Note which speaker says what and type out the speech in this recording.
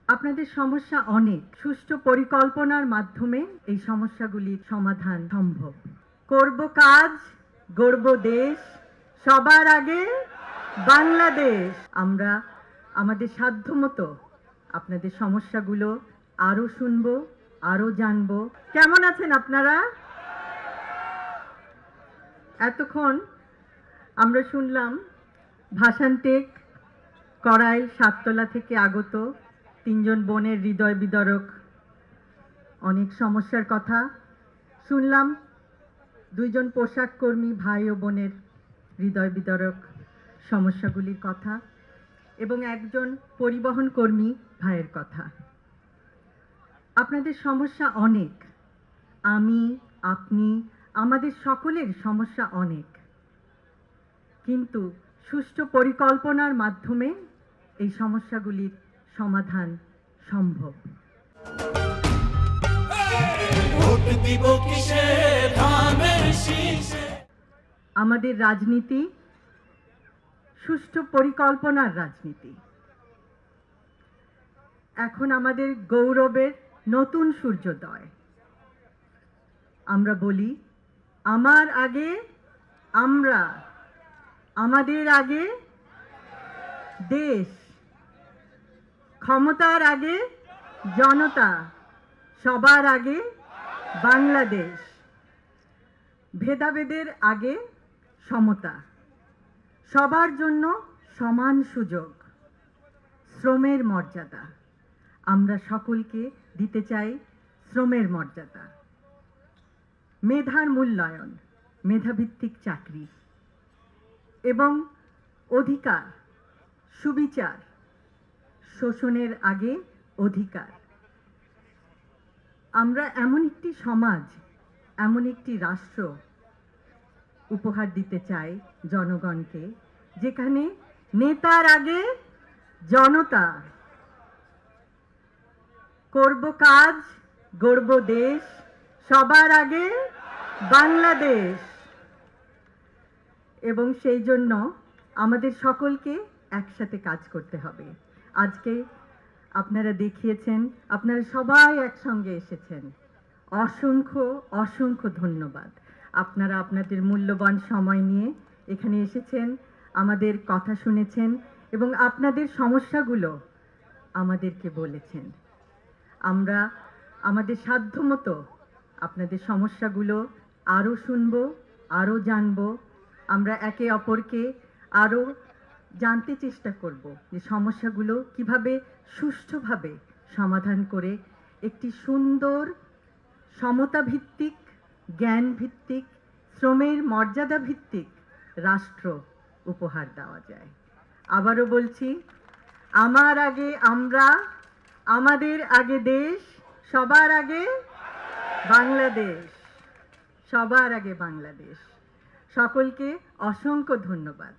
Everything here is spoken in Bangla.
Speaker 1: আপনাদের সমস্যা অনেক, সুষ্ঠু পরিকল্পনার মাধ্যমে এই সমস্যাগুলির সমাধান সম্ভব। করব কাজ, গড়ব দেশ, সবার আগে বাংলাদেশ। আমরা আমাদের সাধ্যমতো আপনাদের সমস্যাগুলো আরো শুনবো, আরো জানবো। কেমন আছেন আপনারা? এতক্ষণ আমরা শুনলাম ভাষানটেক, করাইল, সাততলা থেকে আগত তিনজন বোনের হৃদয় বিদারক অনেক সমস্যার কথা শুনলাম। দুইজন পোশাক কর্মী ভাই ও বোনের হৃদয় বিদারক সমস্যাগুলির কথা এবং একজন পরিবহন কর্মী ভাইয়ের কথা। আপনাদের সমস্যা অনেক, আমি, আপনি, আমাদের সকলের সমস্যা অনেক, কিন্তু সুষ্ঠু পরিকল্পনার মাধ্যমে এই সমস্যাগুলির সমাধান সম্ভব। আমাদের রাজনীতি সুষ্ঠু পরিকল্পনার রাজনীতি। এখন আমাদের গৌরবের নতুন সূর্যোদয়। আমরা বলি, আমার আগে আমরা, আমাদের আগে দেশ, ক্ষমতার আগে জনতা, সবার আগে বাংলাদেশ, ভেদাভেদের আগে সমতা, সবার জন্য সমান সুযোগ, শ্রমের মর্যাদা। আমরা সকলকে দিতে চাই শ্রমের মর্যাদা, মেধার মূল্যায়ন, মেধাভিত্তিক চাকরি এবং অধিকার, সুবিচার, শোষণের আগে অধিকার। আমরা এমন একটি সমাজ, এমন একটি রাষ্ট্র উপহার দিতে চাই জনগণকে, যেখানে নেতার আগে জনতা, করব কাজ, গড়ব দেশ, সবার আগে বাংলাদেশ। এবং সেই জন্য আমাদের সকলকে একসাথে কাজ করতে হবে। আজকে আপনারা দেখিয়েছেন, আপনারা সবাই একসঙ্গে এসেছেন। অসংখ্য অসংখ্য ধন্যবাদ। আপনারা আপনাদের মূল্যবান সময় নিয়ে এখানে এসেছেন, আমাদের কথা শুনেছেন এবং আপনাদের সমস্যাগুলো আমাদেরকে বলেছেন। আমরা আমাদের সাধ্যমতো আপনাদের সমস্যাগুলো আরো শুনবো, আরো জানবো। আমরা একে অপরকে আরো জানতে চেষ্টা করব যে সমস্যাগুলো কিভাবে সুষ্ঠুভাবে সমাধান করে একটি সুন্দর সমতা ভিত্তিক, জ্ঞান ভিত্তিক, শ্রমের মর্যাদা ভিত্তিক রাষ্ট্র উপহার দেওয়া যায়। আবারও বলছি, আমার আগে আমরা, আমাদের আগে দেশ, সবার আগে বাংলাদেশ, সবার আগে বাংলাদেশ। সকলকে অসংখ্য ধন্যবাদ।